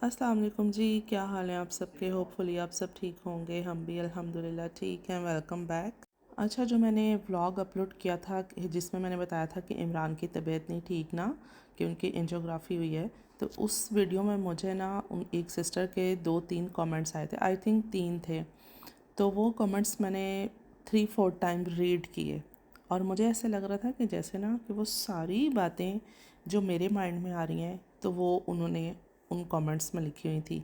अस्सलाम वालेकुम जी। क्या हाल है आप सबके? होपफुली आप सब ठीक होंगे। हम भी अल्हम्दुलिल्लाह ठीक हैं। Welcome back. अच्छा, जो मैंने व्लॉग अपलोड किया था जिसमें मैंने बताया था कि इमरान की तबीयत नहीं ठीक ना, कि उनकी एंजियोग्राफी हुई है, तो उस वीडियो में मुझे ना एक सिस्टर के 2-3 कमेंट्स आए थे। आई थिंक 3 थे। तो वो कमेंट्स मैंने 3-4 टाइम रीड किए और मुझे ऐसे लग रहा था कि जैसे ना कि वो सारी बातें जो मेरे माइंड में आ रही हैं तो वो उन्होंने उन कमेंट्स में लिखी हुई थी।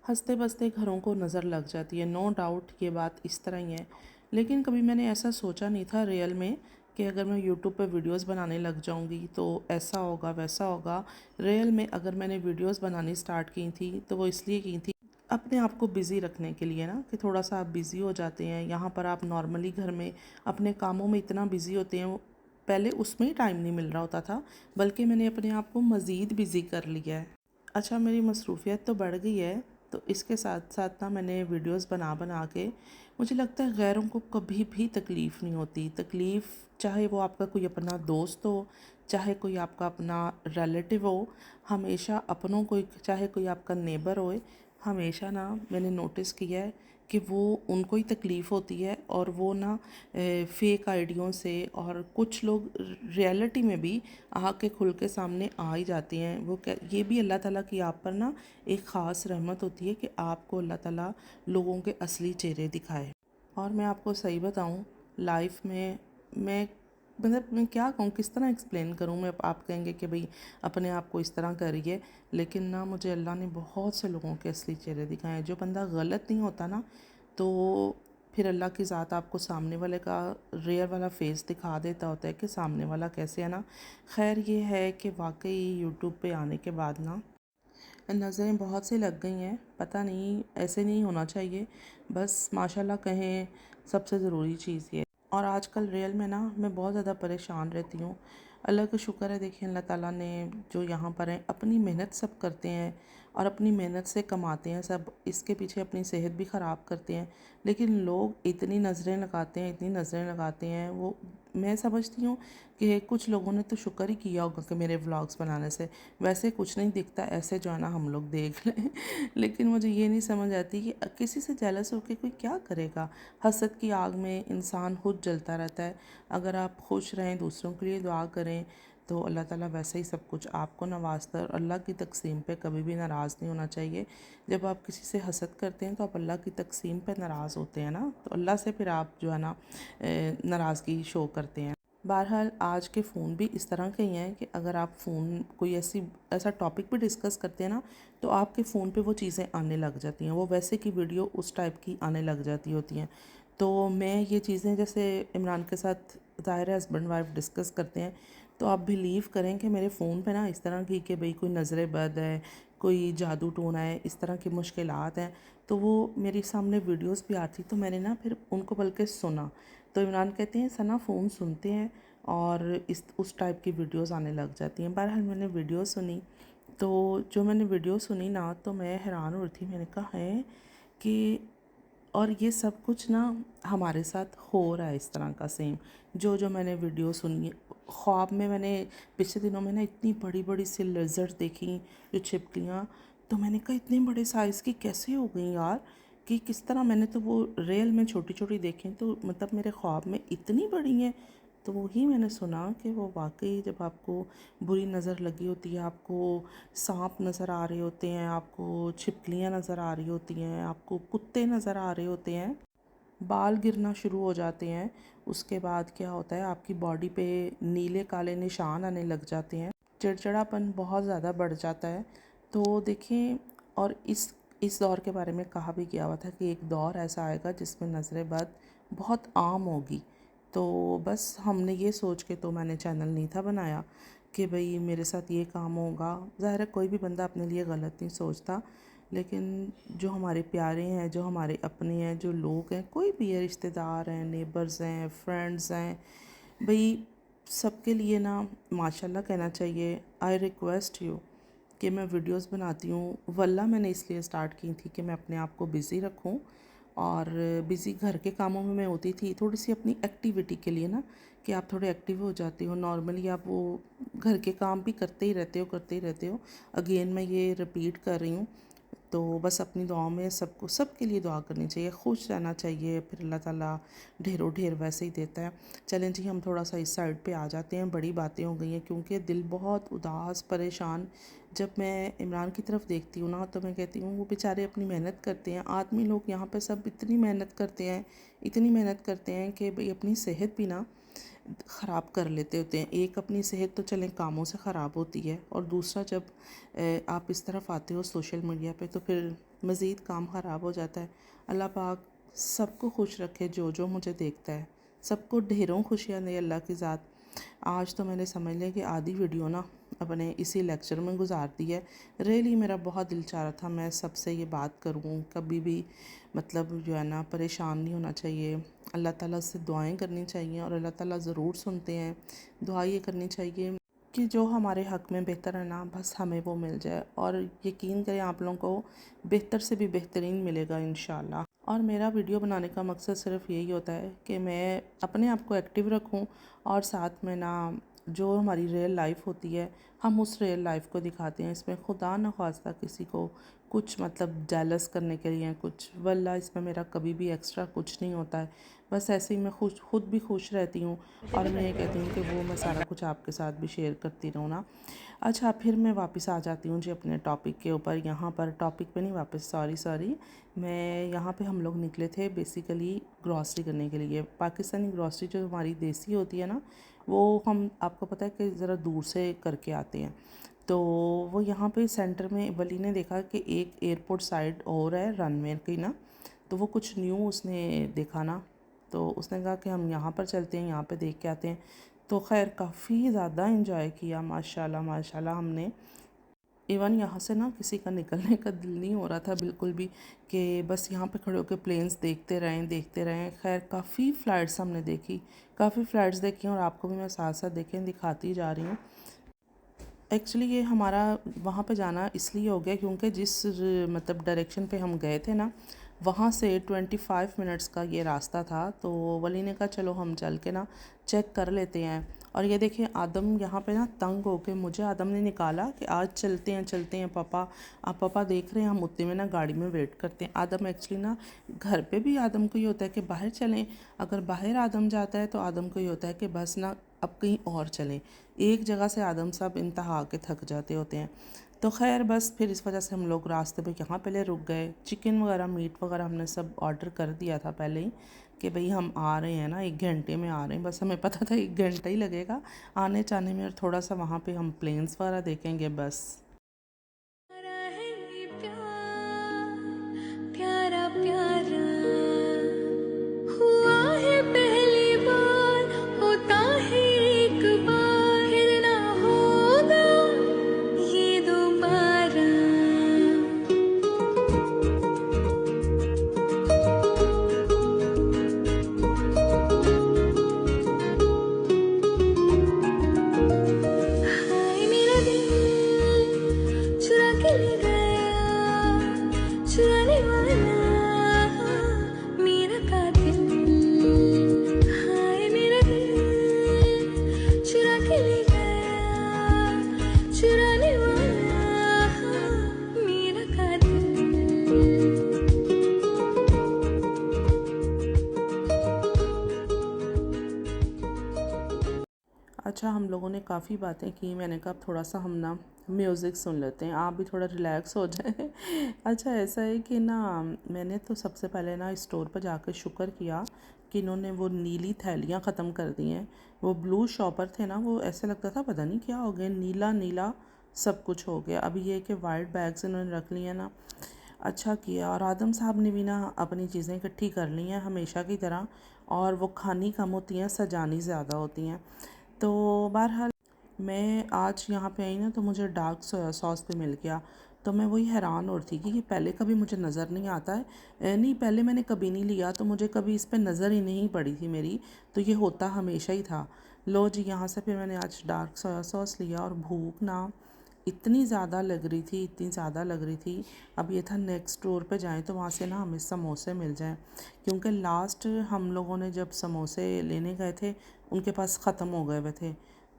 हंसते बसते घरों को नज़र लग जाती है, नो डाउट ये बात इस तरह ही है। लेकिन कभी मैंने ऐसा सोचा नहीं था रियल में कि अगर मैं यूट्यूब पर वीडियोस बनाने लग जाऊंगी तो ऐसा होगा वैसा होगा। रियल में अगर मैंने वीडियोस बनानी स्टार्ट की थी तो वो इसलिए की थी अपने आप को बिज़ी रखने के लिए ना, कि थोड़ा सा आप बिज़ी हो जाते हैं। यहाँ पर आप नॉर्मली घर में अपने कामों में इतना बिज़ी होते हैं, पहले उसमें ही टाइम नहीं मिल रहा होता था, बल्कि मैंने अपने आप को मज़ीद बिज़ी कर लिया है। अच्छा, मेरी मसरूफ़ियत तो बढ़ गई है, तो इसके साथ साथ ना मैंने वीडियोस बना बना के, मुझे लगता है गैरों को कभी भी तकलीफ़ नहीं होती। तकलीफ़ चाहे वो आपका कोई अपना दोस्त हो, चाहे कोई आपका अपना रिलेटिव हो, हमेशा अपनों को, चाहे कोई आपका नेबर होए, हमेशा ना मैंने नोटिस किया है कि वो उनको ही तकलीफ़ होती है और वो ना फ़ेक आइडियों से, और कुछ लोग रियलिटी में भी आके खुल के सामने आ ही जाती हैं। वो क्या, ये भी अल्लाह ताला की आप पर ना एक ख़ास रहमत होती है कि आपको अल्लाह ताला लोगों के असली चेहरे दिखाए। और मैं आपको सही बताऊं, लाइफ में मैं मतलब मैं क्या कहूँ, किस तरह एक्सप्लेन करूँ मैं। आप कहेंगे कि भाई अपने आप को इस तरह करिए, लेकिन ना मुझे अल्लाह ने बहुत से लोगों के असली चेहरे दिखाए हैं। जो बंदा गलत नहीं होता ना, तो फिर अल्लाह की ज़ात आपको सामने वाले का रियल वाला फेस दिखा देता होता है कि सामने वाला कैसे है ना। खैर ये है कि वाकई यूट्यूब पे आने के बाद ना नज़रें बहुत सी लग गई हैं। पता नहीं, ऐसे नहीं होना चाहिए। बस माशाल्लाह कहें, सबसे ज़रूरी चीज़ ये। और आजकल रियल में ना मैं बहुत ज़्यादा परेशान रहती हूँ। अल्लाह का शुक्र है, देखिए अल्लाह ताला ने जो यहाँ पर हैं, अपनी मेहनत सब करते हैं और अपनी मेहनत से कमाते हैं सब, इसके पीछे अपनी सेहत भी ख़राब करते हैं। लेकिन लोग इतनी नज़रें लगाते हैं, इतनी नज़रें लगाते हैं। वो मैं समझती हूँ कि कुछ लोगों ने तो शुक्र ही किया होगा कि मेरे व्लॉग्स बनाने से। वैसे कुछ नहीं दिखता, ऐसे जो है ना हम लोग देख लें लेकिन मुझे ये नहीं समझ आती कि किसी से जेलस होकर कोई क्या करेगा। हसद की आग में इंसान खुद जलता रहता है। अगर आप खुश रहें, दूसरों के लिए दुआ करें, तो अल्लाह ताला वैसे ही सब कुछ आपको नवाजता है। और अल्लाह की तकसीम पे कभी भी नाराज़ नहीं होना चाहिए। जब आप किसी से हसद करते हैं तो आप अल्लाह की तकसीम पे नाराज़ होते हैं ना, तो अल्लाह से फिर आप जो है ना नाराज़गी शो करते हैं। बहरहाल आज के फ़ोन भी इस तरह के ही हैं कि अगर आप फ़ोन कोई ऐसा टॉपिक भी डिस्कस करते हैं ना, तो आपके फ़ोन पे वो चीज़ें आने लग जाती हैं। वो वैसे की वीडियो उस टाइप की आने लग जाती होती हैं। तो मैं ये चीज़ें जैसे इमरान के साथ ज़ाहिर है हस्बैंड वाइफ डिस्कस करते हैं, तो आप बिलीव करें कि मेरे फ़ोन पे ना इस तरह की कि भाई कोई नज़र बद है, कोई जादू टोना है, इस तरह की मुश्किलात हैं, तो वो मेरे सामने वीडियोस भी आती, तो मैंने ना फिर उनको बल्कि सुना। तो इमरान कहते हैं सना फ़ोन सुनते हैं और इस उस टाइप की वीडियोस आने लग जाती हैं। बहरहाल मैंने वीडियो सुनी, तो जो मैंने वीडियो सुनी ना, तो मैं हैरान हो रही थी। मैंने कहा है कि और ये सब कुछ ना हमारे साथ हो रहा है इस तरह का सेम। जो जो मैंने वीडियो सुनी, ख्वाब में मैंने पिछले दिनों में ना इतनी बड़ी बड़ी सी लेज़र्ड देखी, जो छिपकलियाँ। तो मैंने कहा इतने बड़े साइज़ की कैसे हो गई यार, कि किस तरह। मैंने तो वो रियल में छोटी छोटी देखी, तो मतलब मेरे ख्वाब में इतनी बड़ी हैं। तो वही मैंने सुना कि वो वाकई जब आपको बुरी नज़र लगी होती है, आपको सांप नज़र आ रहे होते हैं, आपको छिपकलियाँ नज़र आ रही होती हैं, आपको कुत्ते नज़र आ रहे होते हैं, बाल गिरना शुरू हो जाते हैं, उसके बाद क्या होता है, आपकी बॉडी पे नीले काले निशान आने लग जाते हैं, चिड़चिड़ापन बहुत ज़्यादा बढ़ जाता है। तो देखें, और इस दौर के बारे में कहा भी गया हुआ था कि एक दौर ऐसा आएगा जिसमें नज़र बद बहुत आम होगी। तो बस हमने ये सोच के तो मैंने चैनल नहीं था बनाया कि भाई मेरे साथ ये काम होगा। ज़ाहिर है कोई भी बंदा अपने लिए गलत नहीं सोचता, लेकिन जो हमारे प्यारे हैं, जो हमारे अपने हैं, जो लोग हैं, कोई भी है, रिश्तेदार हैं, नेबर्स हैं, फ्रेंड्स हैं, भाई सबके लिए ना माशाल्लाह कहना चाहिए। आई रिक्वेस्ट यू कि मैं वीडियोस बनाती हूँ, वल्लाह मैंने इसलिए स्टार्ट की थी कि मैं अपने आप को बिज़ी रखूँ। और बिज़ी घर के कामों में मैं होती थी, थोड़ी सी अपनी एक्टिविटी के लिए ना, कि आप थोड़े एक्टिव हो जाती हो। नॉर्मली आप वो घर के काम भी करते ही रहते हो। अगेन मैं ये रिपीट कर रही हूँ। तो बस अपनी दुआओं में सबको, सबके लिए दुआ करनी चाहिए, खुश रहना चाहिए, फिर अल्लाह ताला ढेरों ढेर वैसे ही देता है। चलें जी, हम थोड़ा सा इस साइड पे आ जाते हैं। बड़ी बातें हो गई हैं क्योंकि दिल बहुत उदास परेशान। जब मैं इमरान की तरफ देखती हूँ ना तो मैं कहती हूँ वो बेचारे अपनी मेहनत करते हैं। आदमी लोग यहाँ पे सब इतनी मेहनत करते हैं, इतनी मेहनत करते हैं कि भाई अपनी सेहत भी ना ख़राब कर लेते होते हैं। एक अपनी सेहत तो चलें कामों से ख़राब होती है, और दूसरा जब आप इस तरफ आते हो सोशल मीडिया पे तो फिर मज़ीद काम ख़राब हो जाता है। अल्लाह पाक सबको खुश रखे जो जो मुझे देखता है, सबको ढेरों खुशियाँ दे अल्लाह की ज़ात। आज तो मैंने समझ लिया कि आधी वीडियो ना अपने इसी लेक्चर में गुजार दी है। रियली मेरा बहुत दिल चाह रहा था मैं सबसे ये बात करूँ, कभी भी मतलब जो है ना परेशान नहीं होना चाहिए। अल्लाह ताला से दुआएं करनी चाहिए और अल्लाह ताला ज़रूर सुनते हैं। दुआ ये करनी चाहिए कि जो हमारे हक़ में बेहतर है ना बस हमें वो मिल जाए, और यकीन करें आप लोगों को बेहतर से भी बेहतरीन मिलेगा इंशाल्लाह। और मेरा वीडियो बनाने का मकसद सिर्फ यही होता है कि मैं अपने आप को एक्टिव रखूं, और साथ में ना जो हमारी रियल लाइफ होती है हम उस रियल लाइफ को दिखाते हैं। इसमें खुदा न ख्वास्ता किसी को कुछ मतलब जेलस करने के लिए कुछ, वल्ला इसमें मेरा कभी भी एक्स्ट्रा कुछ नहीं होता है। बस ऐसे ही मैं खुद भी खुश रहती हूँ, और मैं ये कहती हूँ कि वो मैं सारा कुछ आपके साथ भी शेयर करती रहूँ ना। अच्छा, फिर मैं वापस आ जाती हूँ जी अपने टॉपिक के ऊपर। यहाँ पर टॉपिक पे नहीं वापस, सॉरी मैं यहाँ पे हम लोग निकले थे बेसिकली ग्रॉसरी करने के लिए। पाकिस्तानी ग्रॉसरी जो हमारी देसी होती है ना, वो हम आपको पता है कि ज़रा दूर से करके आते हैं। तो वो यहाँ पे सेंटर में वली ने देखा कि एक एयरपोर्ट साइड और है रनवे की ना, तो वो कुछ न्यू उसने देखा ना, तो उसने कहा कि हम यहाँ पर चलते हैं, यहाँ पे देख के आते हैं। तो खैर काफ़ी ज़्यादा इंजॉय किया माशाल्लाह माशाल्लाह हमने। इवन यहाँ से ना किसी का निकलने का दिल नहीं हो रहा था बिल्कुल भी, कि बस यहाँ पे खड़े होकर प्लेन्स देखते रहें। खैर काफ़ी फ़्लाइट्स हमने देखी, काफ़ी फ़्लाइट्स देखी, और आपको भी मैं साथ साथ देखें दिखाती जा रही हूँ। एक्चुअली ये हमारा वहाँ पे जाना इसलिए हो गया क्योंकि जिस मतलब डायरेक्शन पे हम गए थे ना, वहाँ से 25 मिनट्स का ये रास्ता था। तो वली ने कहा चलो हम चल के ना चेक कर लेते हैं। और ये देखिए आदम यहाँ पे ना तंग होके मुझे आदम ने निकाला कि आज चलते हैं पापा। आप पापा देख रहे हैं, हम उतने में ना गाड़ी में वेट करते हैं। आदम एक्चुअली ना घर पे भी आदम को ये होता है कि बाहर चलें, अगर बाहर आदम जाता है तो आदम को ये होता है कि बस ना अब कहीं और चलें। एक जगह से आदम साहब इंतहा के थक जाते होते हैं। तो खैर बस फिर इस वजह से हम लोग रास्ते पे यहाँ पहले रुक गए। चिकन वगैरह मीट वगैरह हमने सब ऑर्डर कर दिया था पहले ही, कि भाई हम आ रहे हैं ना 1 घंटे में आ रहे हैं। बस हमें पता था 1 घंटा ही लगेगा आने जाने में, और थोड़ा सा वहाँ पे हम प्लेन्स वगैरह देखेंगे बस। प्यारा प्यारा हुआ है पहली बार, होता है एक बार, फिर ना होगा ये दोबारा। हाय मेरा दिल चुरा के ले गया, चुराने वाला मेरा कातिल। हाय मेरा दिल चुरा के ले गया, चुराने वाला मेरा कातिल। अच्छा, हम लोगों ने काफ़ी बातें की, मैंने कहा अब थोड़ा सा हम ना म्यूज़िक सुन लेते हैं, आप भी थोड़ा रिलैक्स हो जाए। अच्छा ऐसा है कि ना मैंने तो सबसे पहले ना स्टोर पर जाकर शुक्र किया कि इन्होंने वो नीली थैलियाँ ख़त्म कर दी हैं। वो ब्लू शॉपर थे ना, वो ऐसे लगता था पता नहीं क्या हो गया, नीला नीला सब कुछ हो गया। अभी ये कि वाइट बैग्स इन्होंने रख लिए हैं ना, अच्छा किया। और आदम साहब ने भी ना अपनी चीज़ें इकट्ठी कर ली हैं हमेशा की तरह, और वो खानी कम होती हैं, सजानी ज़्यादा होती हैं। तो बहरहाल मैं आज यहाँ पे आई ना तो मुझे डार्क सोया सॉस पे मिल गया। तो मैं वही हैरान हो रही थी कि पहले कभी मुझे नज़र नहीं आता है। नहीं पहले मैंने कभी नहीं लिया, तो मुझे कभी इस पे नज़र ही नहीं पड़ी थी मेरी, तो ये होता हमेशा ही था। लो जी, यहाँ से फिर मैंने आज डार्क सोया सॉस लिया, और भूख ना इतनी ज़्यादा लग रही थी, इतनी ज़्यादा लग रही थी। अब ये था नेक्स्ट स्टोर पे जाएं तो वहाँ से ना हमें समोसे मिल जाएं, क्योंकि लास्ट हम लोगों ने जब समोसे लेने गए थे उनके पास ख़त्म हो गए हुए थे।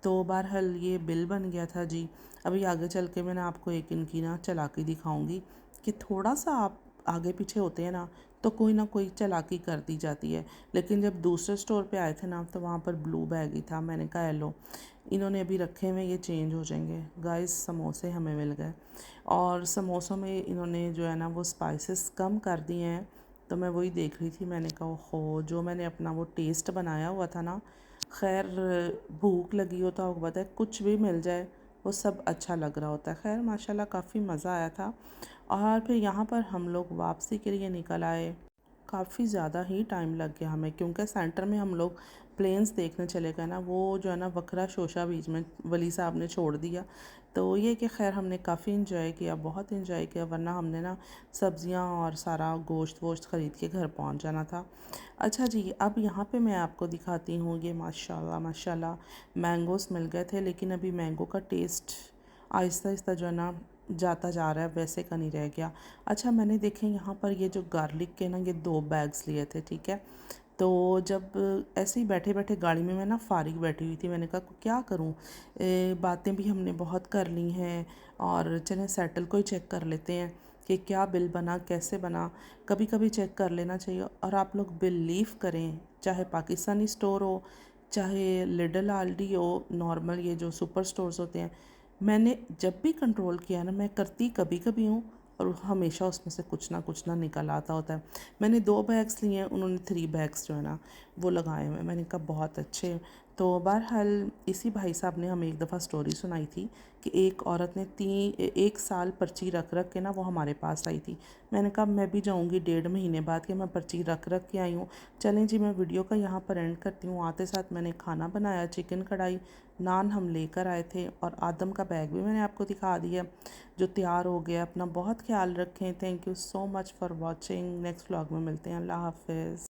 तो बहरहाल ये बिल बन गया था जी। अभी आगे चल के मैंने आपको एक इनकी ना चालाकी दिखाऊंगी कि थोड़ा सा आप आगे पीछे होते हैं ना तो कोई ना कोई चालाकी कर दी जाती है। लेकिन जब दूसरे स्टोर पे आए थे ना तो वहाँ पर ब्लू बैग ही था। मैंने कहा लो, इन्होंने अभी रखे हुए ये चेंज हो जाएंगे। गाइस समोसे हमें मिल गए और समोसों में इन्होंने जो है ना वो स्पाइसेस कम कर दिए हैं। तो मैं वही देख रही थी, मैंने कहा हो, जो मैंने अपना वो टेस्ट बनाया हुआ था ना, खैर भूख लगी हो तो आपको पता है कुछ भी मिल जाए वो सब अच्छा लग रहा होता है। खैर माशाल्लाह काफ़ी मज़ा आया था। और फिर यहाँ पर हम लोग वापसी के लिए निकल आए। काफ़ी ज़्यादा ही टाइम लग गया हमें, क्योंकि सेंटर में हम लोग प्लेन्स देखने चले गए ना, वो जो है ना वकरा शोशा बीच में वली साहब ने छोड़ दिया। तो ये कि खैर हमने काफ़ी इंजॉय किया, बहुत इंजॉय किया, वरना हमने ना सब्ज़ियाँ और सारा गोश्त वोश्त ख़रीद के घर पहुंच जाना था। अच्छा जी, अब यहाँ पे मैं आपको दिखाती हूँ, ये माशाल्लाह माशाल्लाह मैंगोस मिल गए थे, लेकिन अभी मैंगो का टेस्ट आहिस्ता आहिस्ता जो है ना जाता जा रहा है, वैसे का नहीं रह गया। अच्छा मैंने देखे यहाँ पर ये जो गार्लिक के ना ये 2 बैग्स लिए थे, ठीक है। तो जब ऐसे ही बैठे बैठे गाड़ी में मैं ना फारिग बैठी हुई थी, मैंने कहा क्या करूँ, बातें भी हमने बहुत कर ली हैं और चलें सेटल को ही चेक कर लेते हैं कि क्या बिल बना, कैसे बना। कभी कभी चेक कर लेना चाहिए। और आप लोग बिलीव करें, चाहे पाकिस्तानी स्टोर हो, चाहे लिडल आल्डी हो, नॉर्मल ये जो सुपर स्टोर्स होते हैं, मैंने जब भी कंट्रोल किया ना, मैं करती कभी कभी हूँ और हमेशा उसमें से कुछ ना निकल आता होता है। मैंने 2 बैग्स लिए हैं, उन्होंने 3 बैग्स जो है ना वो लगाए हुए हैं। मैंने कहा बहुत अच्छे। तो बहरहाल इसी भाई साहब ने हमें एक दफ़ा स्टोरी सुनाई थी कि एक औरत ने 1 साल पर्ची रख रख के ना वो हमारे पास आई थी। मैंने कहा मैं भी जाऊंगी 1.5 महीने बाद कि मैं पर्ची रख रख के आई हूँ। चलें जी, मैं वीडियो का यहाँ पर एंड करती हूँ। आते साथ मैंने खाना बनाया, चिकन कढ़ाई, नान हम लेकर आए थे और आदम का बैग भी मैंने आपको दिखा दिया जो तैयार हो गया। अपना बहुत ख्याल रखें। Thank you so much for watching. Next vlog में मिलते हैं। अल्लाह हाफिज़।